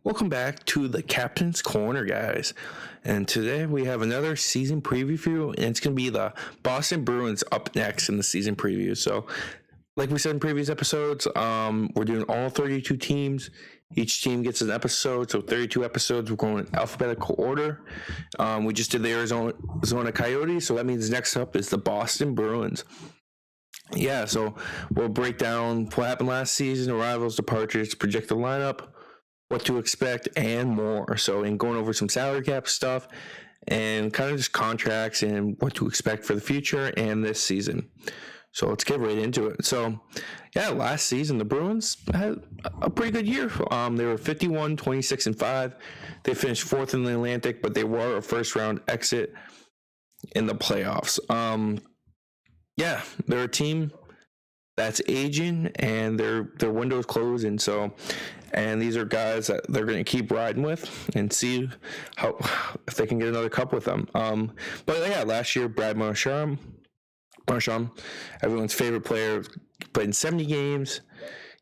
Welcome back to the Captain's Corner, guys. And today we have another season preview, and it's going to be the Boston Bruins up next in the season preview. So, like we said in previous episodes, we're doing all 32 teams. Each team gets an episode, so 32 episodes. We're going in alphabetical order. We just did the Arizona Coyotes, so that means next up is the Boston Bruins. Yeah, so we'll break down what happened last season, arrivals, departures, project the lineup, what to expect, and more. So, in going over some salary cap stuff and kind of just contracts and what to expect for the future and this season. So, let's get right into it. So, yeah, last season, the Bruins had a pretty good year. They were 51, 26, and 5. They finished fourth in the Atlantic, but they were a first round exit in the playoffs. Yeah, they're a team that's aging and their window's closing. And these are guys that they're going to keep riding with and see how if they can get another cup with them. But yeah, last year Brad Marchand, everyone's favorite player, played in 70 games.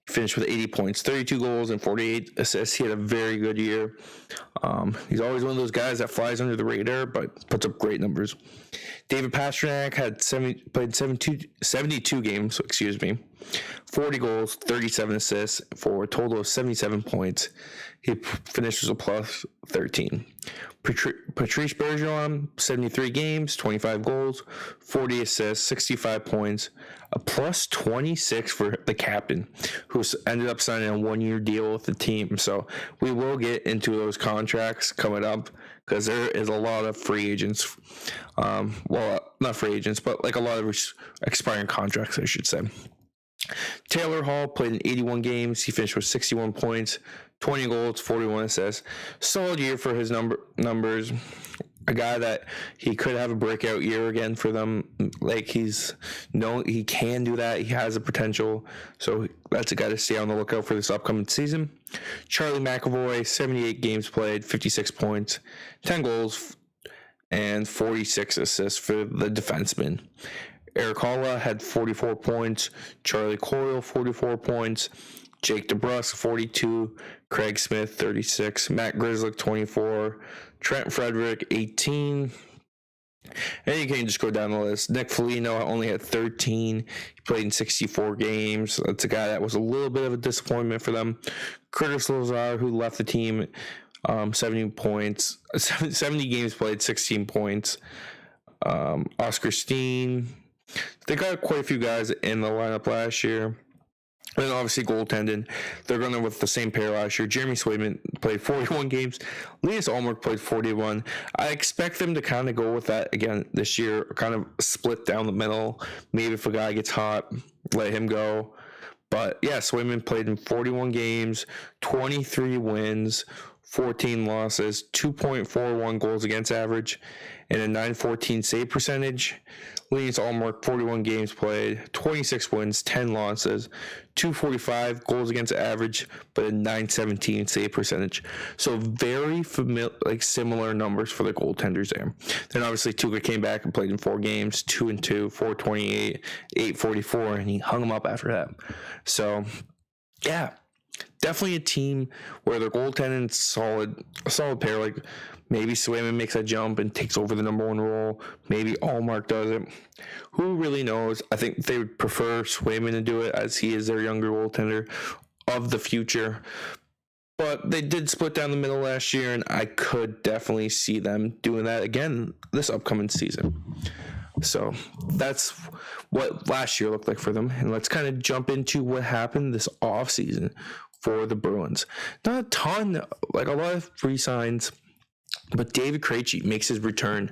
Finished with 80 points, 32 goals, and 48 assists. He had a very good year. He's always one of those guys that flies under the radar, but puts up great numbers. David Pastrnak played 72 games, 40 goals, 37 assists for a total of 77 points. He finishes a plus 13. Patrice Bergeron, 73 games, 25 goals, 40 assists, 65 points, a plus 26 for the captain, who ended up signing a one-year deal with the team. So we will get into those contracts coming up because there is a lot of free agents. Well, not free agents, but like a lot of expiring contracts, I should say. Taylor Hall played in 81 games. He finished with 61 points, 20 goals, 41 assists. Solid year for his numbers. A guy that he could have a breakout year again for them. Like he can do that. He has the potential. So that's a guy to stay on the lookout for this upcoming season. Charlie McAvoy, 78 games played, 56 points, 10 goals, and 46 assists for the defenseman. Eric Holla had 44 points, Charlie Coyle 44 points, Jake DeBrusk 42, Craig Smith 36, Matt Grzelcyk 24, Trent Frederick 18, and you can just go down the list. Nick Foligno only had 13. He played in 64 games. That's a guy that was a little bit of a disappointment for them. Curtis Lazar, who left the team, 70 games played, 16 points. Oscar Steen. They got quite a few guys in the lineup last year. And then obviously goaltending. They're going with the same pair last year. Jeremy Swayman played 41 games. Linus Ullmark played 41. I expect them to kind of go with that again this year, kind of split down the middle. Maybe if a guy gets hot, let him go. But yeah, Swayman played in 41 games, 23 wins, 14 losses, 2.41 goals against average, and a .914 save percentage. Linus Ullmark, 41 games played, 26 wins, 10 losses, 245 goals against average, but a .917 save percentage. So very similar numbers for the goaltenders there. Then obviously Tuukka came back and played in 4 games, 2-2, 428, 844, and he hung him up after that. So yeah, definitely a team where their goaltending's a solid pair. Like maybe Swayman makes a jump and takes over the number 1 role. Maybe Ullmark does it. Who really knows? I think they would prefer Swayman to do it, as he is their younger goaltender of the future. But they did split down the middle last year, and I could definitely see them doing that again this upcoming season. So that's what last year looked like for them. And let's kind of jump into what happened this offseason for the Bruins. Not a ton, like a lot of free signs, but David Krejci makes his return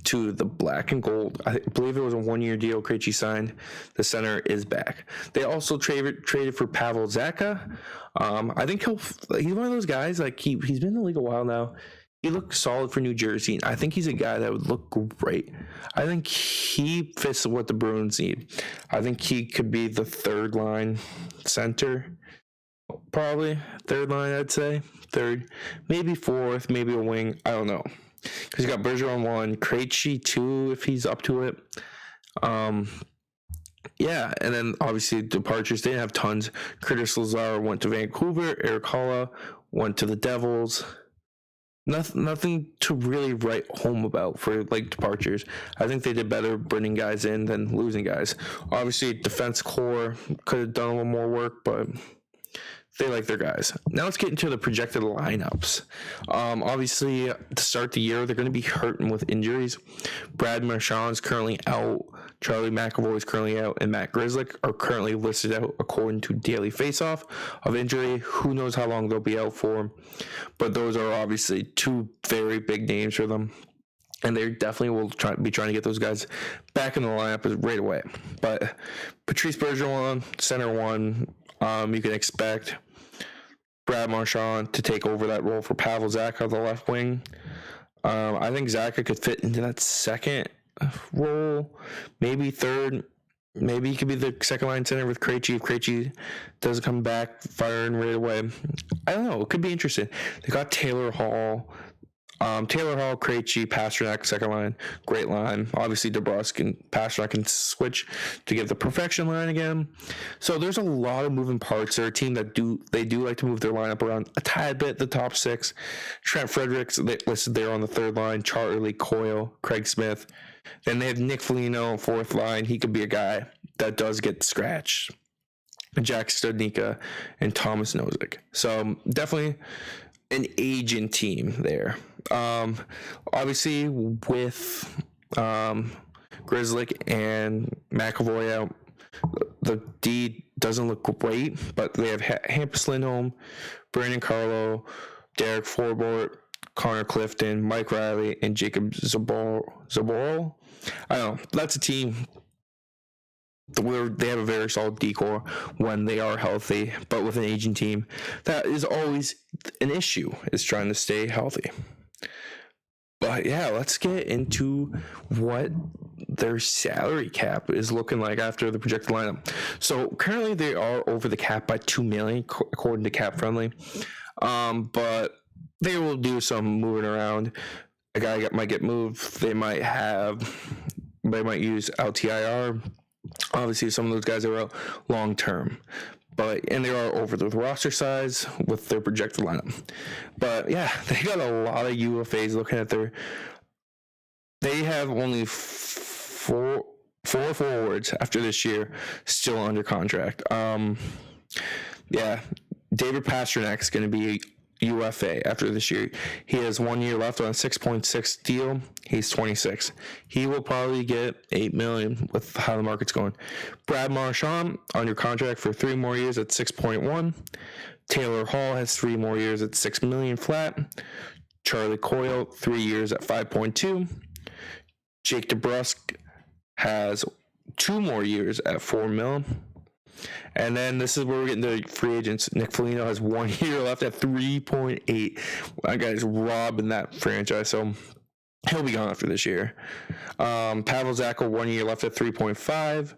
to the black and gold. I believe it was a 1-year deal Krejci signed. The center is back. They also traded for Pavel Zacha. I think he's one of those guys, like he's been in the league a while now. He looked solid for New Jersey. I think he's a guy that would look great. I think he fits what the Bruins need. I think he could be the third line center. Probably third line, I'd say. Third. Maybe fourth, maybe a wing. I don't know. Because you got Bergeron 1, Krejci 2 if he's up to it. Yeah, and then obviously departures. They didn't have tons. Curtis Lazar went to Vancouver. Eric Holla went to the Devils. Nothing to really write home about for like departures. I think they did better bringing guys in than losing guys. Obviously, defense core could have done a little more work, but they like their guys. Now let's get into the projected lineups. Obviously, to start the year, they're going to be hurting with injuries. Brad Marchand is currently out. Charlie McAvoy is currently out, and Matt Grzelcyk are currently listed out according to Daily Faceoff of injury. Who knows how long they'll be out for? But those are obviously two very big names for them, and they definitely will be trying to get those guys back in the lineup right away. But Patrice Bergeron, center one, you can expect Brad Marchand to take over that role for Pavel Zacha on the left wing. I think Zacha could fit into that second role, maybe third. Maybe he could be the second line center with Krejci if Krejci doesn't come back firing right away. I don't know. It could be interesting. They got Taylor Hall, Krejci, Pastrnak, second line. Great line. Obviously, DeBrusk and Pastrnak can switch to get the perfection line again. So there's a lot of moving parts. They're a team that do like to move their lineup around a tad bit, the top six. Trent Fredericks listed there on the third line. Charlie Coyle, Craig Smith. Then they have Nick Foligno, fourth line. He could be a guy that does get scratched. Jack Studnicka and Thomas Nozick. So definitely an aging team there. Obviously, with Grzelcyk and McAvoy out, the D doesn't look great, but they have Hampus Lindholm, Brandon Carlo, Derek Forbort, Connor Clifton, Mike Riley, and Jacob Zaboral. I don't know. That's a team where they have a very solid decor when they are healthy, but with an aging team, that is always an issue, is trying to stay healthy. But yeah, let's get into what their salary cap is looking like after the projected lineup. So currently they are over the cap by $2 million according to Cap Friendly. But they will do some moving around. A guy might get moved. They might use LTIR. Obviously, some of those guys are out long term, and they are over the roster size with their projected lineup. But yeah, they got a lot of UFAs looking at their. They have only four forwards after this year still under contract. Yeah, David Pastrnak is going to be UFA after this year. He has 1 year left on a 6.6 deal. He's 26. He will probably get $8 million with how the market's going. Brad Marchand under contract for 3 more years at 6.1. Taylor Hall has 3 more years at $6 million flat. Charlie Coyle 3 years at 5.2. Jake DeBrusk has 2 more years at $4 million. And then this is where we're getting to free agents. Nick Foligno has 1 year left at 3.8. That guy's robbing that franchise, so he'll be gone after this year. Pavel Zacha, 1 year left at 3.5.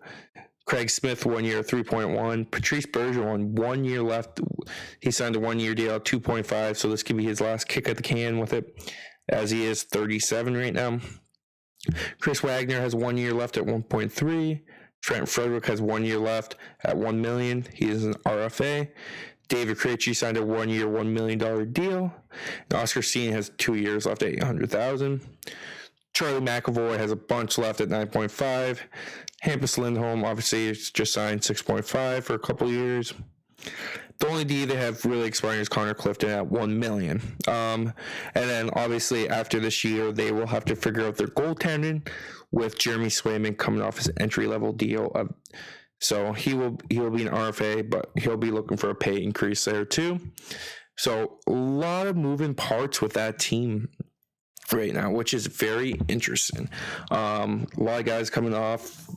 Craig Smith, 1 year, 3.1. Patrice Bergeron, 1 year left. He signed a 1 year deal at 2.5, so this could be his last kick at the can with it, as he is 37 right now. Chris Wagner has 1 year left at 1.3. Trent Frederick has 1 year left at $1 million. He is an RFA. David Krejci signed a 1 year, $1 million deal. And Oscar Steen has 2 years left at $800,000. Charlie McAvoy has a bunch left at 9.5. Hampus Lindholm obviously just signed 6.5 for a couple years. The only D they have really expiring is Connor Clifton at $1 million. And then obviously after this year, they will have to figure out their goaltending, with Jeremy Swayman coming off his entry-level deal. So he will be an RFA, but he'll be looking for a pay increase there too. So a lot of moving parts with that team right now, which is very interesting. A lot of guys coming off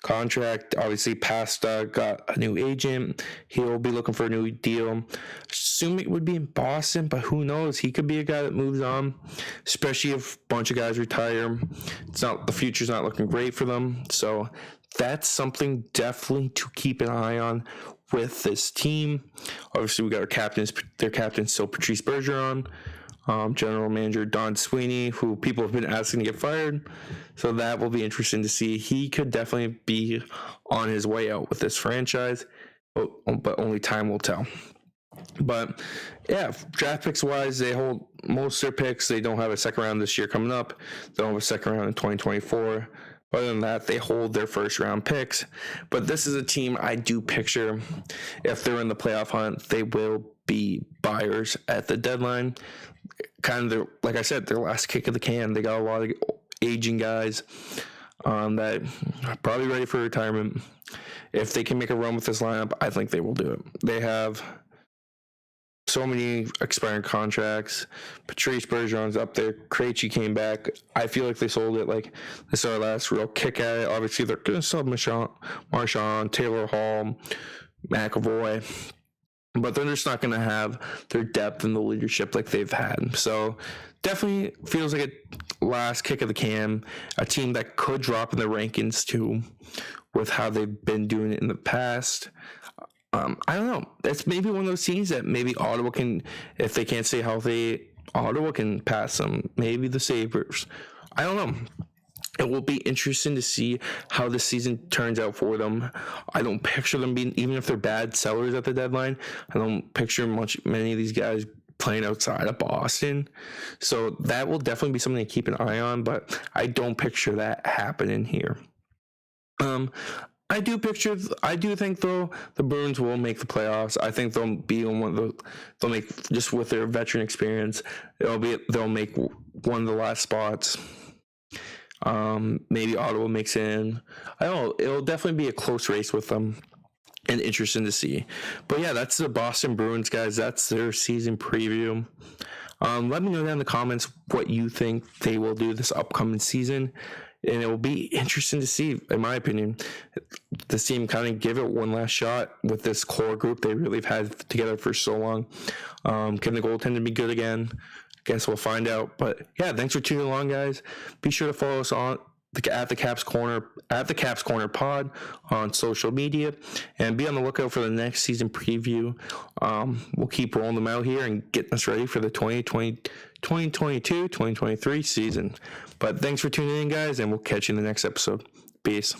contract. Obviously, Pasta got a new agent. He'll be looking for a new deal. Assume it would be in Boston, but who knows? He could be a guy that moves on, especially if a bunch of guys retire. The future's not looking great for them. So that's something definitely to keep an eye on with this team. Obviously, we got their captain's still Patrice Bergeron. General manager Don Sweeney, who people have been asking to get fired. So that will be interesting to see. He could definitely be on his way out with this franchise, but only time will tell. But yeah, draft picks wise, they hold most of their picks. They don't have a second round this year coming up. They don't have a second round in 2024. Other than that, they hold their first round picks. But this is a team I do picture, if they're in the playoff hunt, they will be buyers at the deadline. Kind of, like I said, their last kick of the can. They got a lot of aging guys that are probably ready for retirement. If they can make a run with this lineup, I think they will do it. They have so many expiring contracts. Patrice Bergeron's up there. Krejci came back. I feel like they sold it. Like, this is our last real kick at it. Obviously, they're going to sell Marchand, Taylor Hall, McAvoy. But they're just not going to have their depth and the leadership like they've had. So definitely feels like a last kick of the can. A team that could drop in the rankings too with how they've been doing it in the past. I don't know. It's maybe one of those teams that maybe Ottawa can, if they can't stay healthy, Ottawa can pass them. Maybe the Sabres. I don't know. It will be interesting to see how this season turns out for them. I don't picture them being, even if they're bad sellers at the deadline, I don't picture many of these guys playing outside of Boston. So that will definitely be something to keep an eye on, but I don't picture that happening here. I do think though the Bruins will make the playoffs. I think they'll be on they'll make, just with their veteran experience, they'll make one of the last spots. Maybe Ottawa makes it in. I don't know. It'll definitely be a close race with them and interesting to see. But yeah, that's the Boston Bruins, guys. That's their season preview. Let me know down in the comments what you think they will do this upcoming season. And it will be interesting to see, in my opinion, this team kind of give it one last shot with this core group they really have had together for so long. Can the goaltender be good again? Guess we'll find out. But yeah, thanks for tuning along, guys. Be sure to follow us on at the Caps Corner Pod on social media, and be on the lookout for the next season preview. We'll keep rolling them out here and getting us ready for the 2022-2023 season. But thanks for tuning in, guys, and we'll catch you in the next episode. Peace.